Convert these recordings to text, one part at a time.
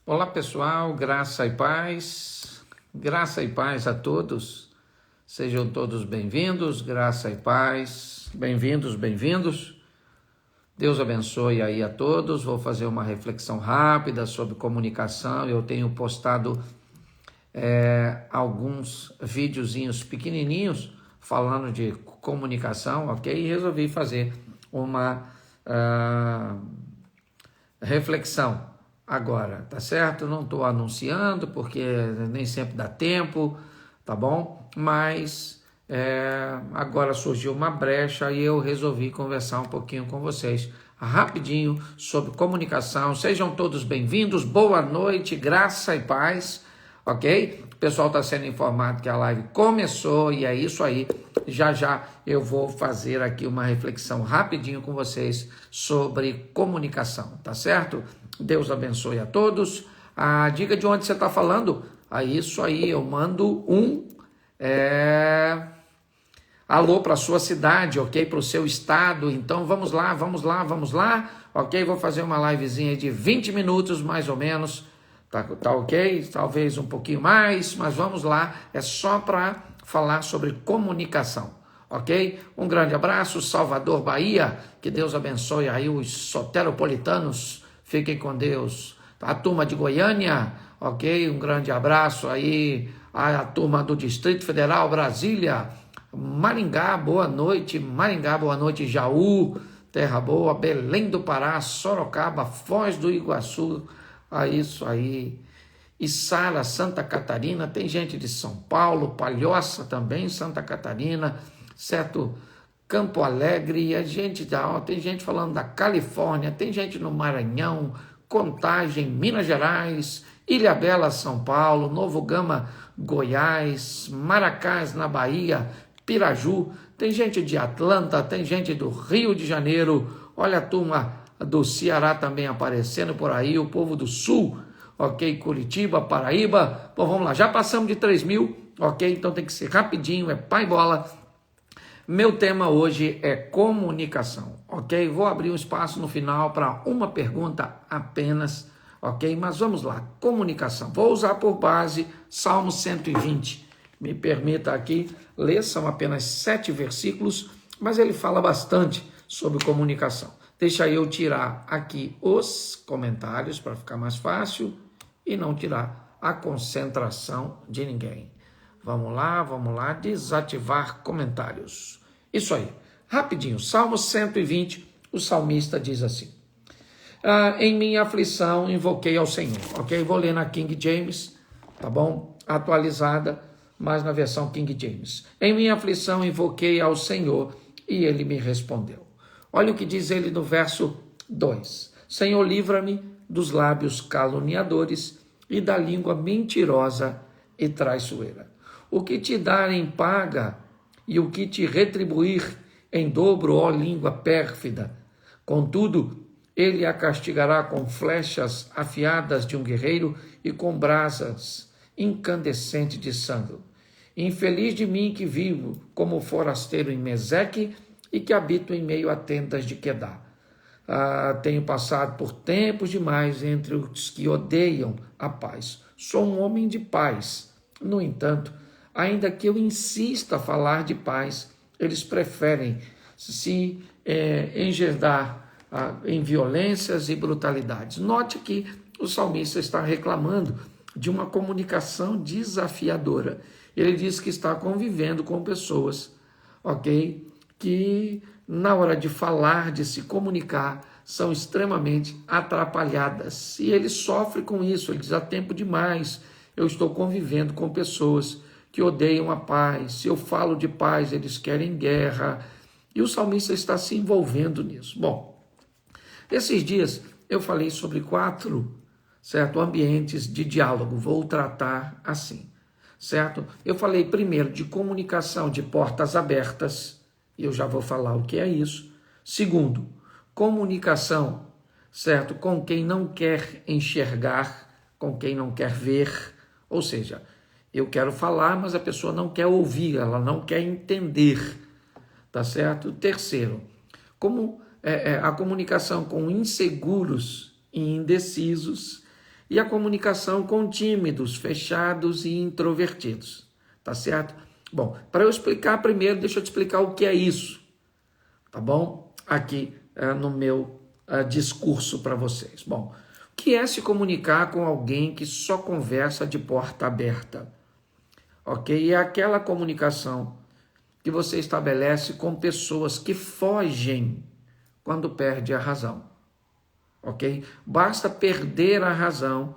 Olá pessoal, graça e paz a todos, sejam todos bem-vindos, graça e paz, bem-vindos, Deus abençoe aí a todos. Vou fazer uma reflexão rápida sobre comunicação. Eu tenho postado alguns videozinhos pequenininhos falando de comunicação, ok? E resolvi fazer uma reflexão agora, tá certo? Não estou anunciando porque nem sempre dá tempo, tá bom? Mas agora surgiu uma brecha e eu resolvi conversar um pouquinho com vocês rapidinho sobre comunicação. Sejam todos bem-vindos, boa noite, graça e paz, ok? O pessoal está sendo informado que a live começou e é isso aí. Já eu vou fazer aqui uma reflexão rapidinho com vocês sobre comunicação, tá certo? Deus abençoe a todos. Diga de onde você está falando. Isso aí, eu mando um alô para a sua cidade, ok? Para o seu estado. Então vamos lá, ok? Vou fazer uma livezinha de 20 minutos mais ou menos. Tá ok? Talvez um pouquinho mais, mas vamos lá. É só para falar sobre comunicação, ok? Um grande abraço, Salvador, Bahia. Que Deus abençoe aí os soteropolitanos. Fiquem com Deus. A turma de Goiânia, ok? Um grande abraço aí. A turma do Distrito Federal, Brasília. Maringá, boa noite. Jaú, Terra Boa. Belém do Pará, Sorocaba, Foz do Iguaçu. Isso aí. Içara, Santa Catarina. Tem gente de São Paulo, Palhoça também, Santa Catarina, certo? Campo Alegre, tem gente falando da Califórnia, tem gente no Maranhão, Contagem, Minas Gerais, Ilhabela, São Paulo, Novo Gama, Goiás, Maracás, na Bahia, Piraju, tem gente de Atlanta, tem gente do Rio de Janeiro, olha a turma do Ceará também aparecendo por aí, o povo do Sul, ok, Curitiba, Paraíba. Bom, vamos lá, já passamos de 3.000, ok, então tem que ser rapidinho, é pai bola. Meu tema hoje é comunicação, ok? Vou abrir um espaço no final para uma pergunta apenas, ok? Mas vamos lá, comunicação. Vou usar por base Salmo 120. Me permita aqui ler, são apenas 7 versículos, mas ele fala bastante sobre comunicação. Deixa eu tirar aqui os comentários para ficar mais fácil e não tirar a concentração de ninguém. Vamos lá, desativar comentários. Isso aí, rapidinho, Salmo 120, o salmista diz assim: em minha aflição invoquei ao Senhor, ok? Vou ler na King James, tá bom? Atualizada, mas na versão King James. Em minha aflição invoquei ao Senhor e ele me respondeu. Olha o que diz ele no verso 2. Senhor, livra-me dos lábios caluniadores e da língua mentirosa e traiçoeira. O que te dar em paga e o que te retribuir em dobro, ó língua pérfida. Contudo, ele a castigará com flechas afiadas de um guerreiro e com brasas incandescentes de sangue. Infeliz de mim que vivo como forasteiro em Meseque e que habito em meio a tendas de Quedar. Tenho passado por tempos demais entre os que odeiam a paz. Sou um homem de paz. No entanto, ainda que eu insista a falar de paz, eles preferem se engendar em violências e brutalidades. Note que o salmista está reclamando de uma comunicação desafiadora. Ele diz que está convivendo com pessoas, ok? Que na hora de falar, de se comunicar, são extremamente atrapalhadas. E ele sofre com isso, ele diz, há tempo demais eu estou convivendo com pessoas que odeiam a paz. Se eu falo de paz, eles querem guerra. E o salmista está se envolvendo nisso. Bom, esses dias eu falei sobre 4, certo, ambientes de diálogo. Vou tratar assim, certo? Eu falei primeiro de comunicação de portas abertas, e eu já vou falar o que é isso. Segundo, comunicação, certo, com quem não quer enxergar, com quem não quer ver, ou seja, eu quero falar, mas a pessoa não quer ouvir, ela não quer entender, tá certo? Terceiro, como a comunicação com inseguros e indecisos, e a comunicação com tímidos, fechados e introvertidos. Tá certo? Bom, para eu explicar primeiro, deixa eu te explicar o que é isso. Tá bom? Aqui no meu discurso para vocês. Bom, o que é se comunicar com alguém que só conversa de porta aberta? Ok? É aquela comunicação que você estabelece com pessoas que fogem quando perde a razão. Ok? Basta perder a razão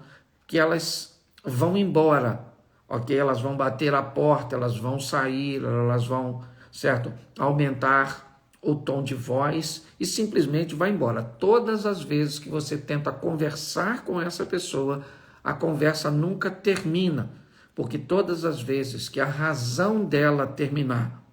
que elas vão embora. Ok? Elas vão bater a porta, elas vão sair, elas vão, certo? Aumentar o tom de voz e simplesmente vai embora. Todas as vezes que você tenta conversar com essa pessoa, a conversa nunca termina, porque todas as vezes que a razão dela terminar,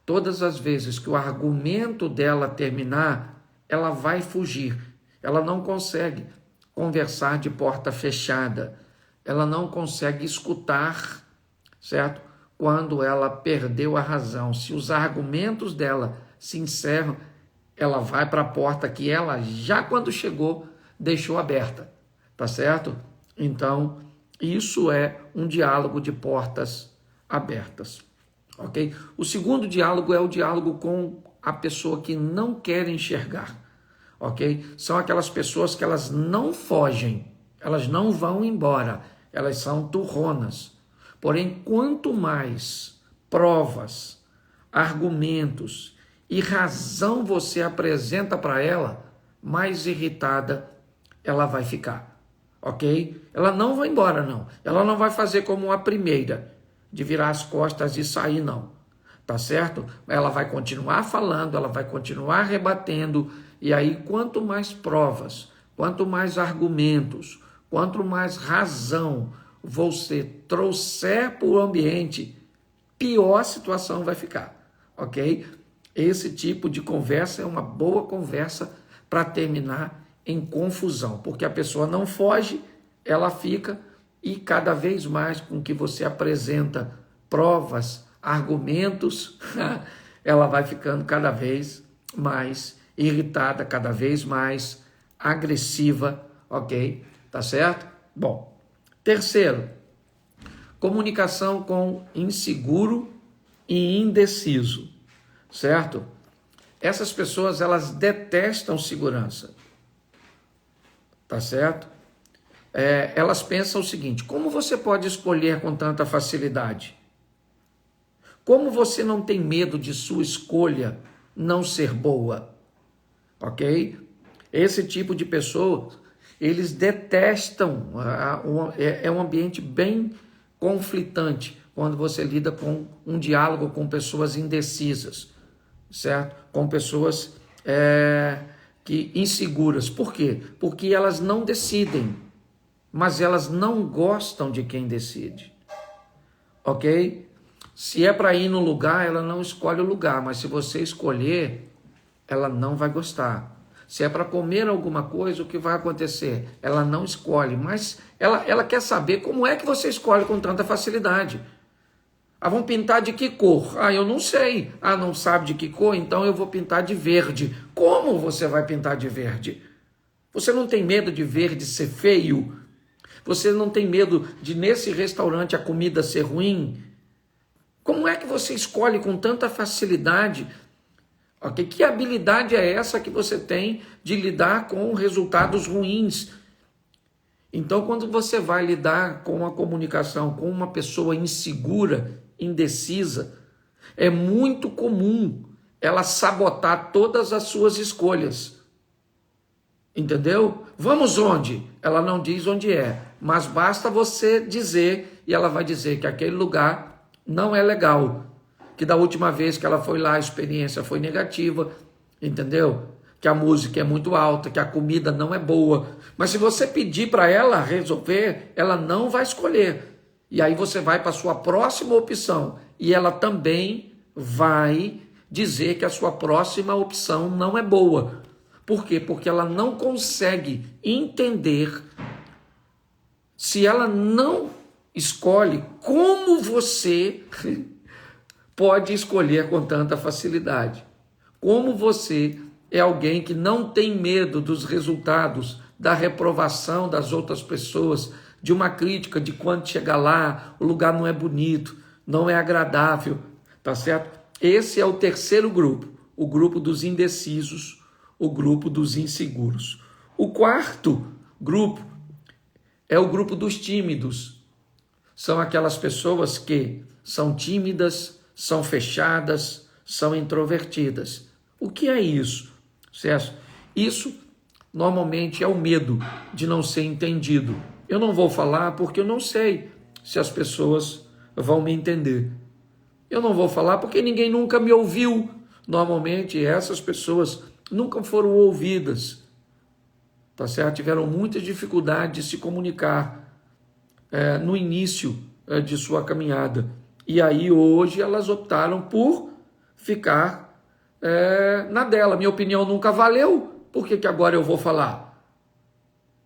todas as vezes que o argumento dela terminar, ela vai fugir. Ela não consegue conversar de porta fechada. Ela não consegue escutar, certo? Quando ela perdeu a razão. Se os argumentos dela se encerram, ela vai para a porta que ela já quando chegou deixou aberta, tá certo? Então, isso é um diálogo de portas abertas, ok? O segundo diálogo é o diálogo com a pessoa que não quer enxergar, ok? São aquelas pessoas que elas não fogem, elas não vão embora, elas são turronas. Porém, quanto mais provas, argumentos e razão você apresenta para ela, mais irritada ela vai ficar, ok? Ela não vai embora, não. Ela não vai fazer como a primeira, de virar as costas e sair, não. Tá certo? Ela vai continuar falando, ela vai continuar rebatendo, e aí quanto mais provas, quanto mais argumentos, quanto mais razão você trouxer para o ambiente, pior a situação vai ficar, ok? Esse tipo de conversa é uma boa conversa para terminar em confusão, porque a pessoa não foge, ela fica, e cada vez mais com que você apresenta provas, argumentos, ela vai ficando cada vez mais irritada, cada vez mais agressiva, ok? Tá certo? Bom, terceiro, comunicação com inseguro e indeciso, certo? Essas pessoas, elas detestam segurança, tá certo? Elas pensam o seguinte: como você pode escolher com tanta facilidade? Como você não tem medo de sua escolha não ser boa? Ok? Esse tipo de pessoa, eles detestam, é um ambiente bem conflitante quando você lida com um diálogo com pessoas indecisas, certo? Com pessoas que inseguras. Por quê? Porque elas não decidem, mas elas não gostam de quem decide, ok? Se é para ir no lugar, ela não escolhe o lugar, mas se você escolher, ela não vai gostar. Se é para comer alguma coisa, o que vai acontecer? Ela não escolhe, mas ela quer saber como é que você escolhe com tanta facilidade. Ah, vão pintar de que cor? Ah, eu não sei. Ah, não sabe de que cor? Então eu vou pintar de verde. Como você vai pintar de verde? Você não tem medo de verde ser feio? Você não tem medo de nesse restaurante a comida ser ruim? Como é que você escolhe com tanta facilidade? Okay? Que habilidade é essa que você tem de lidar com resultados ruins? Então, quando você vai lidar com a comunicação com uma pessoa insegura, indecisa, é muito comum ela sabotar todas as suas escolhas. Entendeu? Vamos onde? Ela não diz onde é, mas basta você dizer e ela vai dizer que aquele lugar não é legal, que da última vez que ela foi lá a experiência foi negativa, entendeu? Que a música é muito alta, que a comida não é boa. Mas se você pedir para ela resolver, ela não vai escolher. E aí você vai para a sua próxima opção e ela também vai dizer que a sua próxima opção não é boa. Por quê? Porque ela não consegue entender, se ela não escolhe, como você pode escolher com tanta facilidade. Como você é alguém que não tem medo dos resultados da reprovação das outras pessoas, de uma crítica de quando chegar lá, o lugar não é bonito, não é agradável, tá certo? Esse é o terceiro grupo, o grupo dos indecisos, o grupo dos inseguros. O quarto grupo é o grupo dos tímidos. São aquelas pessoas que são tímidas, são fechadas, são introvertidas. O que é isso? Certo? Isso normalmente é o medo de não ser entendido. Eu não vou falar porque eu não sei se as pessoas vão me entender. Eu não vou falar porque ninguém nunca me ouviu. Normalmente essas pessoas nunca foram ouvidas, tá certo? Tiveram muita dificuldade de se comunicar no início de sua caminhada. E aí hoje elas optaram por ficar na dela. Minha opinião nunca valeu, por que agora eu vou falar?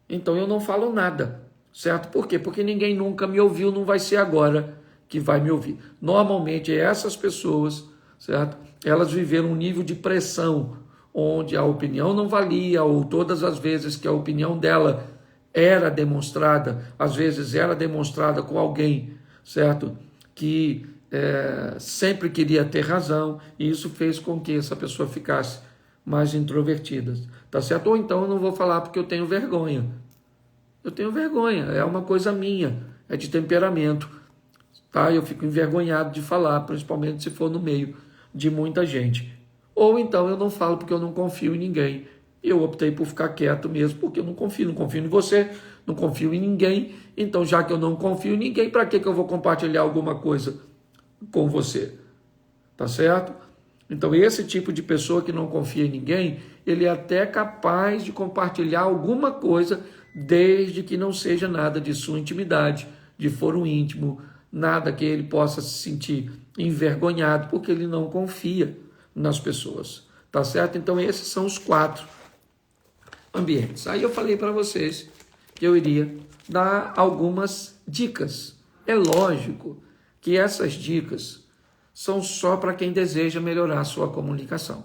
Então eu não falo nada, certo? Por quê? Porque ninguém nunca me ouviu, não vai ser agora que vai me ouvir. Normalmente essas pessoas, certo? Elas viveram um nível de pressão, onde a opinião não valia, ou todas as vezes que a opinião dela era demonstrada, às vezes era demonstrada com alguém, certo? Que sempre queria ter razão, e isso fez com que essa pessoa ficasse mais introvertida, tá certo? Ou então eu não vou falar porque eu tenho vergonha. Eu tenho vergonha, é uma coisa minha, é de temperamento, tá? Eu fico envergonhado de falar, principalmente se for no meio de muita gente. Ou então eu não falo porque eu não confio em ninguém. Eu optei por ficar quieto mesmo, porque eu não confio em você, não confio em ninguém. Então, já que eu não confio em ninguém, para que eu vou compartilhar alguma coisa com você? Tá certo? Então, esse tipo de pessoa que não confia em ninguém, ele é até capaz de compartilhar alguma coisa, desde que não seja nada de sua intimidade, de foro íntimo, nada que ele possa se sentir envergonhado, porque ele não confia nas pessoas. Tá certo? Então, esses são os 4 ambientes. Aí eu falei para vocês que eu iria dar algumas dicas. É lógico que essas dicas são só para quem deseja melhorar a sua comunicação.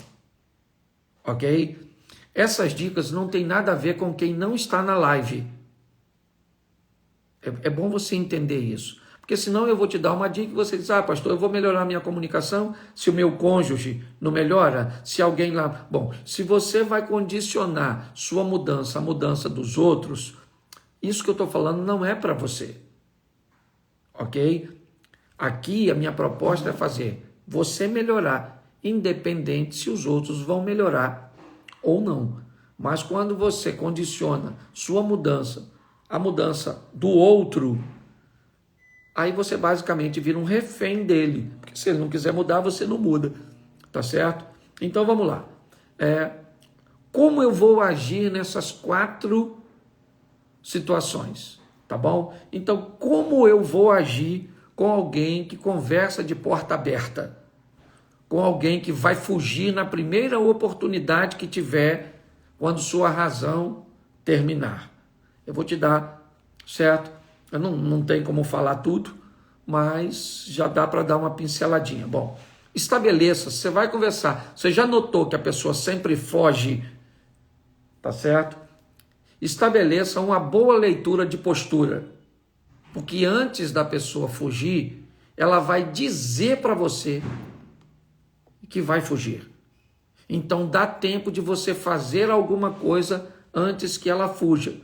Ok? Essas dicas não tem nada a ver com quem não está na live. É bom você entender isso. Porque senão eu vou te dar uma dica e você diz, pastor, eu vou melhorar a minha comunicação se o meu cônjuge não melhora, se alguém lá... Bom, se você vai condicionar sua mudança, a mudança dos outros, isso que eu estou falando não é para você. Ok? Aqui a minha proposta é fazer você melhorar, independente se os outros vão melhorar ou não. Mas quando você condiciona sua mudança, a mudança do outro, aí você basicamente vira um refém dele. Porque se ele não quiser mudar, você não muda. Tá certo? Então vamos lá. Como eu vou agir nessas 4 situações? Tá bom? Então, como eu vou agir com alguém que conversa de porta aberta? Com alguém que vai fugir na primeira oportunidade que tiver, quando sua razão terminar? Eu vou te dar, certo? Eu não tenho como falar tudo, mas já dá para dar uma pinceladinha. Bom, estabeleça, você vai conversar. Você já notou que a pessoa sempre foge, tá certo? Estabeleça uma boa leitura de postura. Porque antes da pessoa fugir, ela vai dizer para você que vai fugir. Então dá tempo de você fazer alguma coisa antes que ela fuja,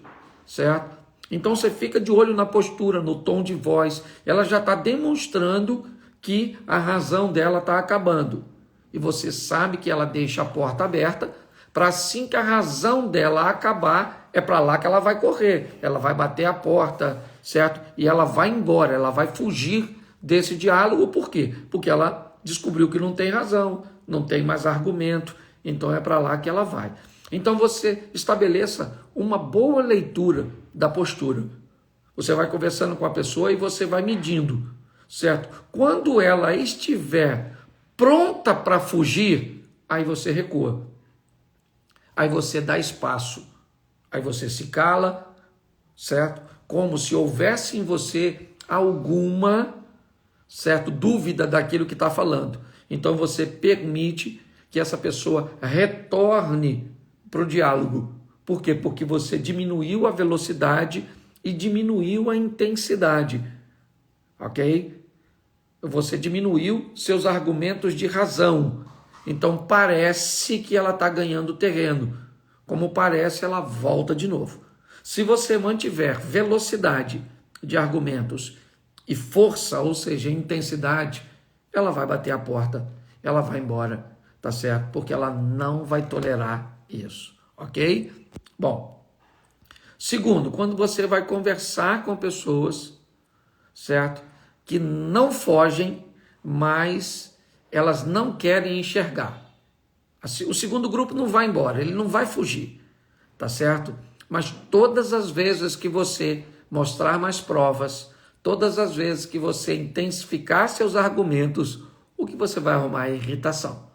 certo? Então você fica de olho na postura, no tom de voz. Ela já está demonstrando que a razão dela está acabando. E você sabe que ela deixa a porta aberta para assim que a razão dela acabar, é para lá que ela vai correr. Ela vai bater a porta, certo? E ela vai embora, ela vai fugir desse diálogo. Por quê? Porque ela descobriu que não tem razão, não tem mais argumento. Então é para lá que ela vai. Então você estabeleça uma boa leitura da postura. Você vai conversando com a pessoa e você vai medindo, certo? Quando ela estiver pronta para fugir, aí você recua. Aí você dá espaço. Aí você se cala, certo? Como se houvesse em você alguma, certo, dúvida daquilo que está falando. Então você permite que essa pessoa retorne para o diálogo. Por quê? Porque você diminuiu a velocidade e diminuiu a intensidade, ok? Você diminuiu seus argumentos de razão. Então parece que ela está ganhando terreno. Como parece, ela volta de novo. Se você mantiver velocidade de argumentos e força, ou seja, intensidade, ela vai bater a porta, ela vai embora, tá certo? Porque ela não vai tolerar isso, ok? Bom, segundo, quando você vai conversar com pessoas, certo? Que não fogem, mas elas não querem enxergar. O segundo grupo não vai embora, ele não vai fugir, tá certo? Mas todas as vezes que você mostrar mais provas, todas as vezes que você intensificar seus argumentos, o que você vai arrumar é irritação,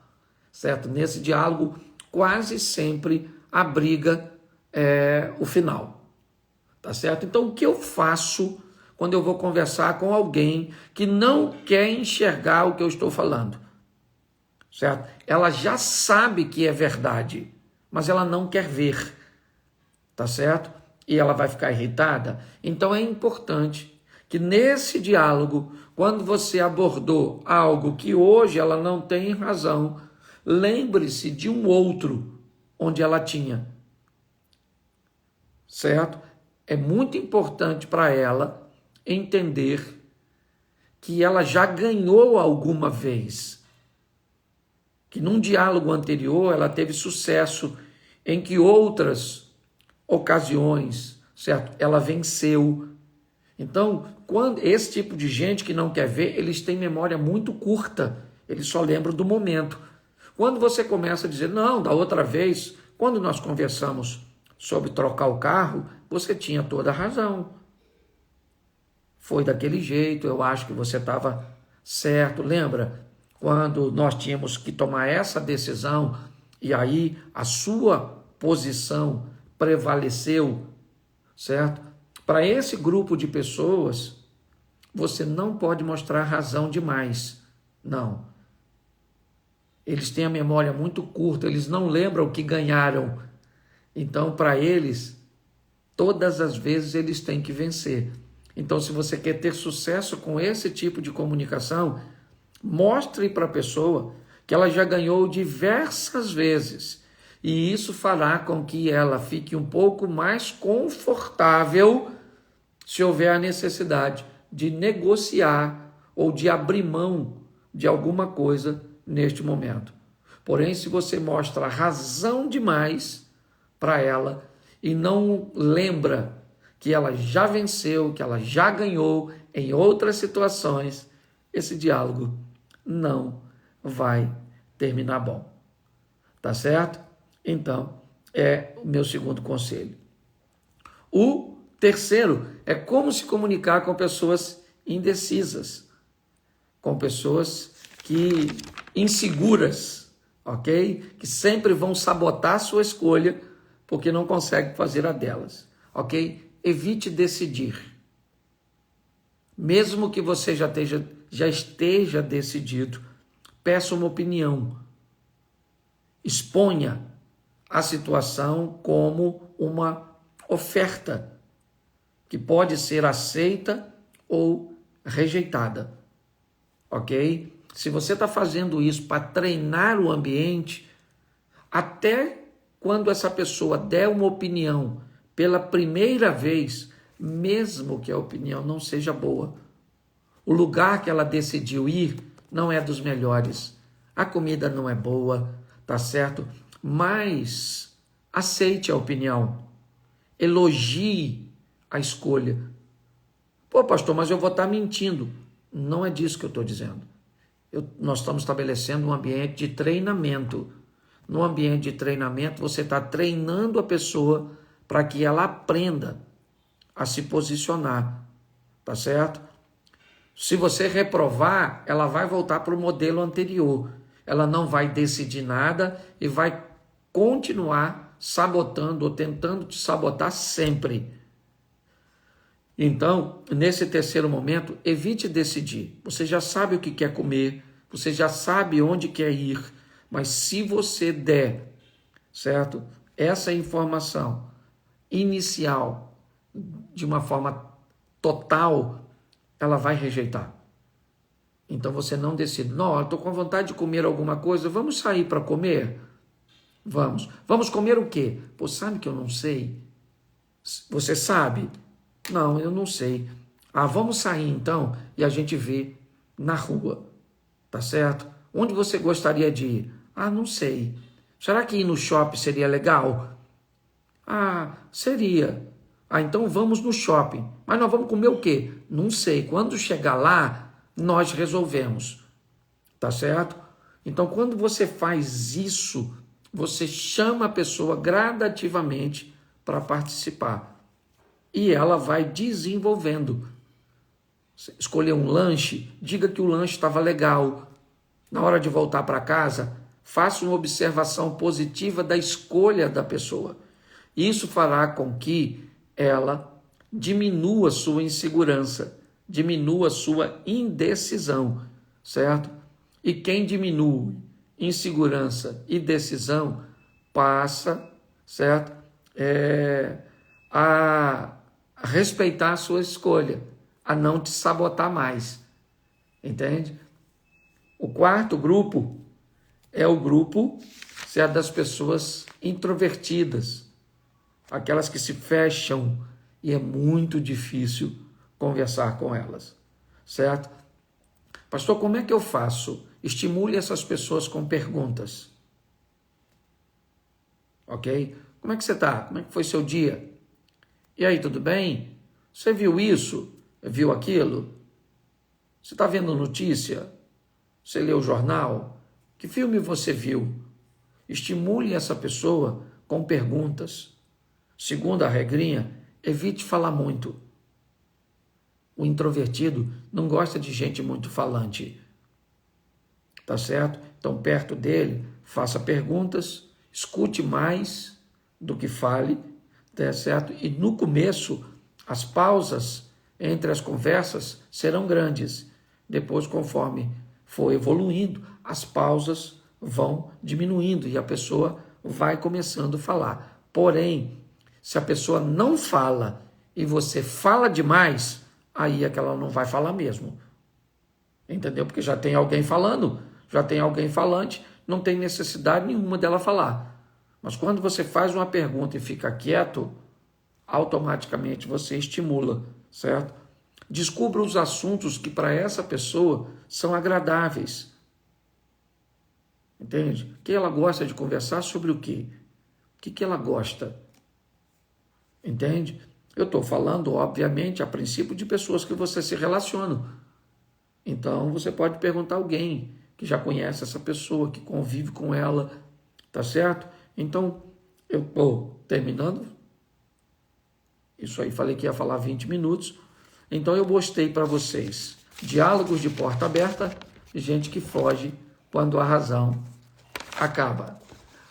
certo? Nesse diálogo, quase sempre a briga é o final, tá certo? Então, o que eu faço quando eu vou conversar com alguém que não quer enxergar o que eu estou falando? Certo? Ela já sabe que é verdade, mas ela não quer ver, tá certo? E ela vai ficar irritada. Então é importante que nesse diálogo, quando você abordou algo que hoje ela não tem razão, lembre-se de um outro onde ela tinha, certo? É muito importante para ela entender que ela já ganhou alguma vez, que num diálogo anterior ela teve sucesso, em que outras ocasiões, certo? Ela venceu. Então, quando esse tipo de gente que não quer ver, eles têm memória muito curta, eles só lembram do momento. Quando você começa a dizer, não, da outra vez, quando nós conversamos sobre trocar o carro, você tinha toda a razão. Foi daquele jeito, eu acho que você estava certo, lembra? Quando nós tínhamos que tomar essa decisão e aí a sua posição prevaleceu, certo? Para esse grupo de pessoas, você não pode mostrar razão demais, não. Eles têm a memória muito curta, eles não lembram o que ganharam. Então, para eles, todas as vezes eles têm que vencer. Então, se você quer ter sucesso com esse tipo de comunicação, mostre para a pessoa que ela já ganhou diversas vezes. E isso fará com que ela fique um pouco mais confortável se houver a necessidade de negociar ou de abrir mão de alguma coisa neste momento. Porém, se você mostra razão demais para ela e não lembra que ela já venceu, que ela já ganhou em outras situações, esse diálogo não vai terminar bom. Tá certo? Então, é o meu segundo conselho. O terceiro é como se comunicar com pessoas indecisas, com pessoas que inseguras, ok? Que sempre vão sabotar a sua escolha porque não conseguem fazer a delas, ok? Evite decidir. Mesmo que você já esteja decidido, peça uma opinião. Exponha a situação como uma oferta que pode ser aceita ou rejeitada, ok? Se você está fazendo isso para treinar o ambiente, até quando essa pessoa der uma opinião pela primeira vez, mesmo que a opinião não seja boa, o lugar que ela decidiu ir não é dos melhores, a comida não é boa, tá certo? Mas aceite a opinião, elogie a escolha. Pô, pastor, mas eu vou estar mentindo. Não é disso que eu estou dizendo. Nós estamos estabelecendo um ambiente de treinamento. No ambiente de treinamento, você está treinando a pessoa para que ela aprenda a se posicionar, tá certo? Se você reprovar, ela vai voltar para o modelo anterior. Ela não vai decidir nada e vai continuar sabotando ou tentando te sabotar sempre. Então, nesse terceiro momento, evite decidir. Você já sabe o que quer comer, você já sabe onde quer ir, mas se você der, certo, essa informação inicial de uma forma total, ela vai rejeitar. Então você não decide, não, eu estou com vontade de comer alguma coisa, vamos sair para comer? Vamos. Vamos comer o quê? Pô, sabe que eu não sei? Você sabe? Não, eu não sei. Ah, vamos sair então e a gente vê na rua, tá certo? Onde você gostaria de ir? Ah, não sei. Será que ir no shopping seria legal? Ah, seria. Ah, então vamos no shopping. Mas nós vamos comer o quê? Não sei. Quando chegar lá, nós resolvemos. Tá certo? Então, quando você faz isso, você chama a pessoa gradativamente para participar. E ela vai desenvolvendo. Escolher um lanche, diga que o lanche estava legal. Na hora de voltar para casa, faça uma observação positiva da escolha da pessoa. Isso fará com que ela diminua sua insegurança, diminua sua indecisão, certo? E quem diminui insegurança e decisão passa, certo? A respeitar a sua escolha, a não te sabotar mais, entende? O quarto grupo é o grupo das pessoas introvertidas, aquelas que se fecham e é muito difícil conversar com elas, certo? Pastor, como é que eu faço? Estimule essas pessoas com perguntas, ok? Como é que você está? Como é que foi seu dia? E aí, tudo bem? Você viu isso? Viu aquilo? Você está vendo notícia? Você leu o jornal? Que filme você viu? Estimule essa pessoa com perguntas. Segunda regrinha, evite falar muito. O introvertido não gosta de gente muito falante. Tá certo? Então, perto dele, faça perguntas, escute mais do que fale, tá certo? E no começo, as pausas entre as conversas serão grandes. Depois, conforme for evoluindo, as pausas vão diminuindo e a pessoa vai começando a falar. Porém, se a pessoa não fala e você fala demais, aí é que ela não vai falar mesmo. Entendeu? Porque já tem alguém falando, já tem alguém falante, não tem necessidade nenhuma dela falar. Mas quando você faz uma pergunta e fica quieto, automaticamente você estimula, certo? Descubra os assuntos que para essa pessoa são agradáveis. Entende? Que ela gosta de conversar sobre o quê? O que ela gosta? Entende? Eu estou falando, obviamente, a princípio de pessoas que você se relaciona. Então, você pode perguntar a alguém que já conhece essa pessoa, que convive com ela, tá certo? Então, eu estou terminando. Isso aí, falei que ia falar 20 minutos. Então, eu mostrei para vocês diálogos de porta aberta, gente que foge quando a razão acaba.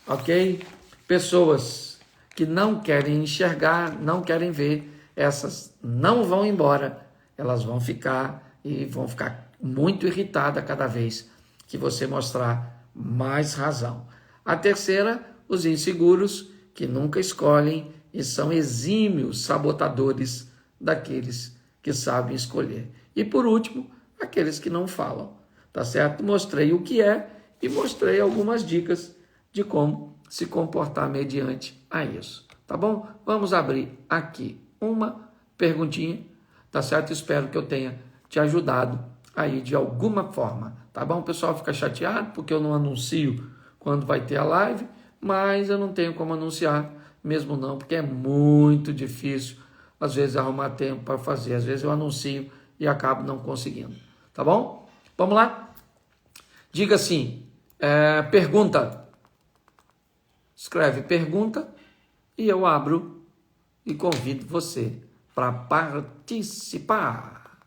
Ok? Pessoas que não querem enxergar, não querem ver, essas não vão embora, elas vão ficar e vão ficar muito irritadas cada vez que você mostrar mais razão. A terceira, os inseguros, que nunca escolhem e são exímios sabotadores daqueles que sabem escolher. E por último, aqueles que não falam, tá certo? Mostrei o que é e mostrei algumas dicas de como se comportar mediante a isso, tá bom? Vamos abrir aqui uma perguntinha, tá certo? Espero que eu tenha te ajudado aí de alguma forma, tá bom? O pessoal fica chateado porque eu não anuncio quando vai ter a live, mas eu não tenho como anunciar mesmo não, porque é muito difícil às vezes arrumar tempo para fazer, às vezes eu anuncio e acabo não conseguindo, tá bom? Vamos lá? Diga assim, pergunta. Escreve pergunta e eu abro e convido você para participar.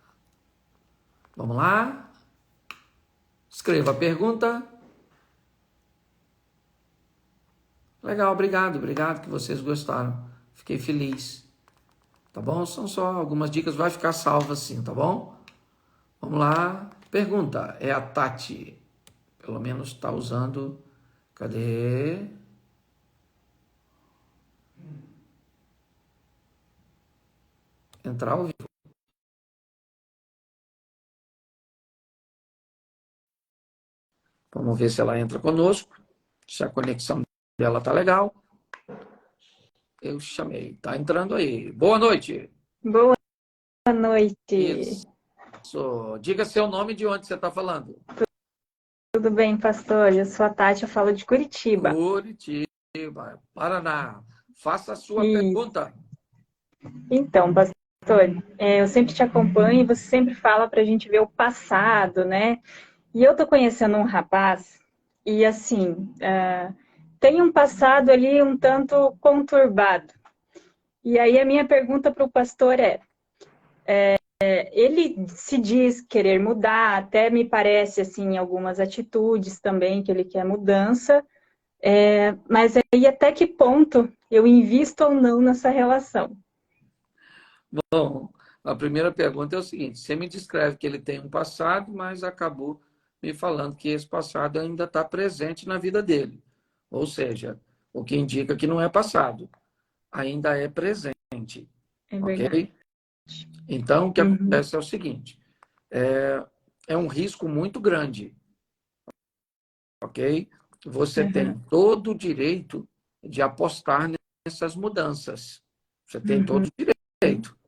Vamos lá? Escreva a pergunta. Legal, obrigado que vocês gostaram. Fiquei feliz. Tá bom? São só algumas dicas, vai ficar salvo assim, tá bom? Vamos lá. Pergunta, é a Tati. Pelo menos está usando. Cadê? entrar ao vivo. Vamos ver se ela entra conosco, se a conexão dela tá legal. Eu chamei, tá entrando aí. Boa noite. Boa noite. Isso. Diga seu nome e de onde você está falando. Tudo bem, pastor? Eu sou a Tati, eu falo de Curitiba. Curitiba, Paraná. Faça a sua E pergunta. então, pastor, eu sempre te acompanho e você sempre fala para a gente ver o passado, né? E eu tô conhecendo um rapaz e assim, tem um passado ali um tanto conturbado. E aí a minha pergunta para o pastor ele se diz querer mudar, até me parece assim, algumas atitudes também que ele quer mudança. Mas aí até que ponto eu invisto ou não nessa relação? Bom, a primeira pergunta é o seguinte: você me descreve que ele tem um passado, mas acabou me falando que esse passado ainda está presente na vida dele. Ou seja, o que indica que não é passado, ainda é presente. É verdade. Ok? Então, o que Uhum, acontece é o seguinte: é um risco muito grande. Ok? Você tem uhum, todo o direito de apostar nessas mudanças. Você tem todo uhum, o direito,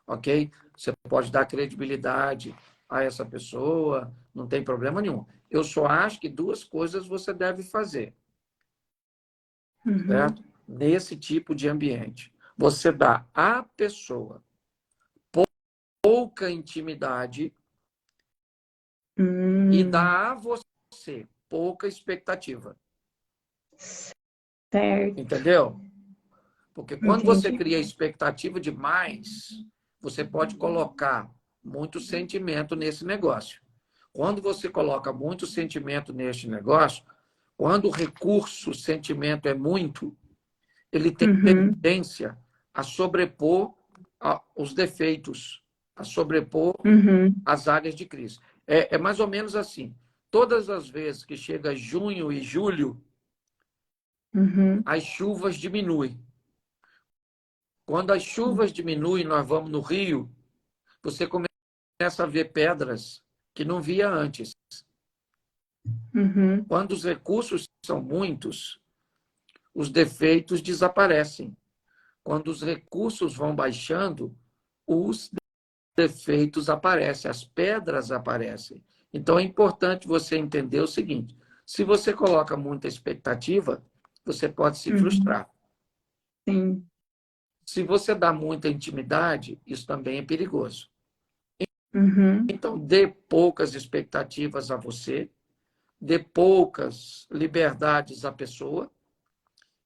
ok? Você pode dar credibilidade a essa pessoa, não tem problema nenhum. Eu só acho que duas coisas você deve fazer, uhum, certo? Nesse tipo de ambiente. Você dá à pessoa pouca intimidade e hum, dá a você pouca expectativa. certo, Entendeu? Porque quando você entendi. cria expectativa demais, você pode colocar muito sentimento nesse negócio. Quando você coloca muito sentimento neste negócio, quando o recurso, o sentimento é muito, ele tem Uhum, tendência a sobrepor os defeitos, a sobrepor uhum, as áreas de crise. É mais ou menos assim. Todas as vezes que chega junho e julho, uhum, as chuvas diminuem. Quando as chuvas diminuem, nós vamos no rio, você começa a ver pedras que não via antes. uhum, Quando os recursos são muitos, os defeitos desaparecem. Quando os recursos vão baixando, os defeitos aparecem, as pedras aparecem. Então é importante você entender o seguinte: se você coloca muita expectativa, você pode se uhum, frustrar. sim, Se você dá muita intimidade, isso também é perigoso. uhum, Então, dê poucas expectativas a você, dê poucas liberdades à pessoa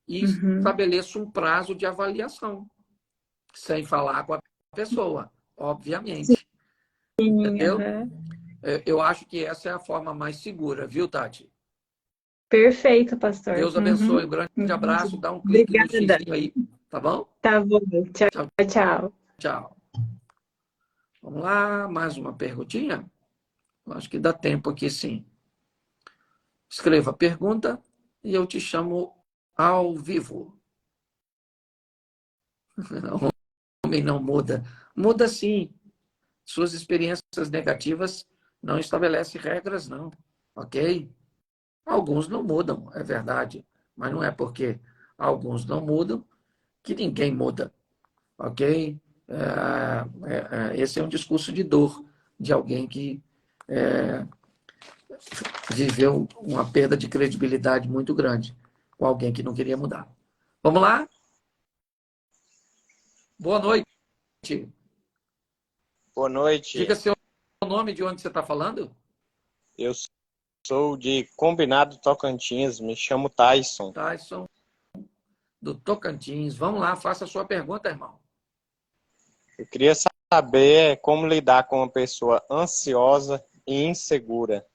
e uhum, estabeleça um prazo de avaliação, sem falar com a pessoa, obviamente. sim, Entendeu? aham. Eu acho que essa é a forma mais segura, viu, Tati? Perfeito, pastor. Deus abençoe. Um Uhum, grande abraço. entendi. Dá um clique no Obrigada. xizinho aí, tá bom? Tá bom. Tchau, Tchau, tchau. tchau. Vamos lá, mais uma perguntinha? Acho que dá tempo aqui sim. Escreva a pergunta e eu te chamo ao vivo. O homem não muda. Muda sim. Suas experiências negativas não estabelecem regras, não. Ok? Alguns não mudam, é verdade. Mas não é porque alguns não mudam que ninguém muda. Ok? Esse é um discurso de dor de alguém que viveu uma perda de credibilidade muito grande com alguém que não queria mudar. Vamos lá? Boa noite. Boa Diga noite, seu nome, de onde você está falando. eu sou de Combinado Tocantins, me chamo Tyson. Tyson, do Tocantins. Vamos lá, faça a sua pergunta, irmão. Eu queria saber como lidar com uma pessoa ansiosa e insegura.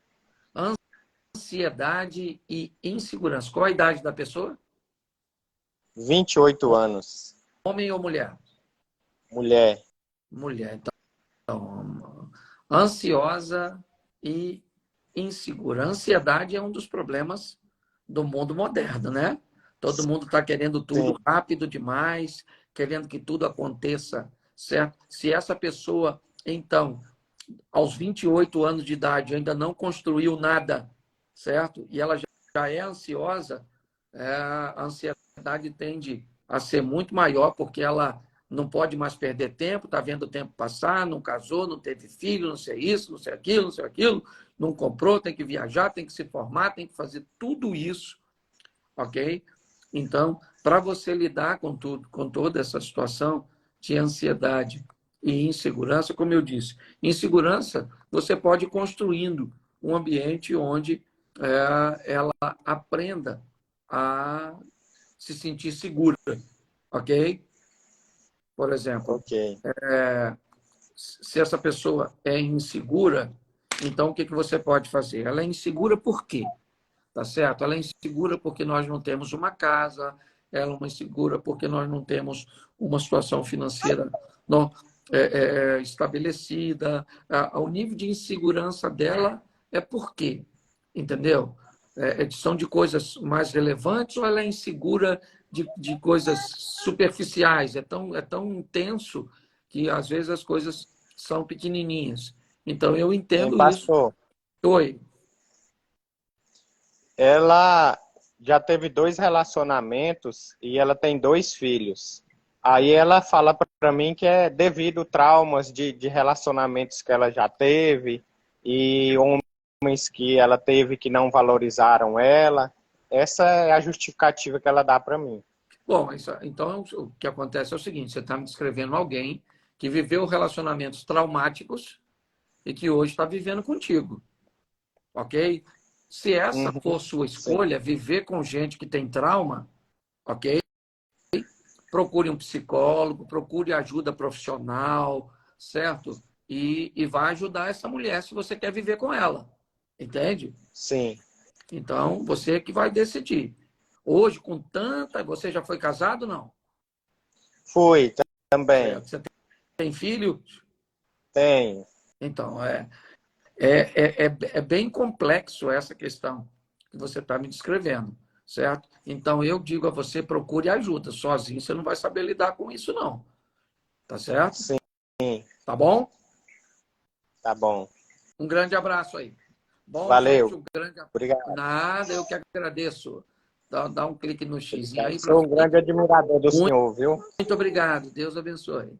Ansiedade e insegurança. Qual a idade da pessoa? 28 anos, Homem ou mulher? mulher. Mulher. Então, ansiosa e insegura. Ansiedade é um dos problemas do mundo moderno, né? Todo mundo está querendo tudo Sim, rápido demais, querendo que tudo aconteça certo? Se essa pessoa, então, aos 28 anos de idade ainda não construiu nada, certo? E ela já é ansiosa, a ansiedade tende a ser muito maior, porque ela não pode mais perder tempo, está vendo o tempo passar, não casou, não teve filho, não sei isso, não sei aquilo, não sei aquilo, não comprou, tem que viajar, tem que se formar, tem que fazer tudo isso, ok? Então, para você lidar com tudo, com toda essa situação de ansiedade e insegurança, como eu disse, insegurança você pode ir construindo um ambiente onde ela aprenda a se sentir segura, ok? Por exemplo, Ok. se essa pessoa é insegura, então o que você pode fazer? Ela é insegura por quê? Tá certo? Ela é insegura porque nós não temos uma casa, ela é uma insegura porque nós não temos uma situação financeira não, estabelecida. O nível de insegurança dela é por quê? Entendeu? São de coisas mais relevantes ou ela é insegura de coisas superficiais? É tão intenso que às vezes as coisas são pequenininhas. Então eu Hein, entendo isso. pastor? Oi. Ela já teve 2 relacionamentos e ela tem 2 filhos. Aí ela fala para mim que é devido a traumas de relacionamentos que ela já teve e homens que ela teve que não valorizaram ela. Essa é a justificativa que ela dá para mim. Bom, então o que acontece é o seguinte: você está me descrevendo alguém que viveu relacionamentos traumáticos e que hoje está vivendo contigo, ok? Se essa Uhum, for sua sim, escolha, viver com gente que tem trauma, ok? Procure um psicólogo, procure ajuda profissional, certo? E vai ajudar essa mulher se você quer viver com ela, entende? sim. Então, você que vai decidir. Hoje, com tanta... Você já foi casado, não? Fui também. Certo. Você tem filho? Tenho. Então, é bem complexo essa questão que você está me descrevendo, certo? Então, eu digo a você, procure ajuda. Sozinho você não vai saber lidar com isso, não. Tá certo? Sim, Tá bom? tá bom. Um grande abraço aí. Bom, gente, Valeu. um grande abraço. Obrigado. Nada, eu que agradeço. Dá um clique no xizinho aí para Sou um frente. grande admirador do Muito, senhor, viu? muito obrigado. Deus abençoe.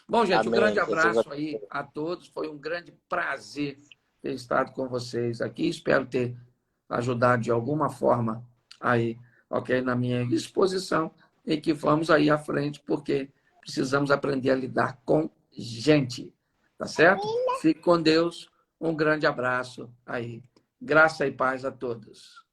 Bom, gente, um grande Amém. Jesus abraço aí a todos. Foi um grande prazer ter estado com vocês aqui. Espero ter ajudado de alguma forma aí, ok, na minha exposição e que vamos aí à frente, porque precisamos aprender a lidar com gente, tá certo? Fique com Deus. Um grande abraço aí. Graça e paz a todos.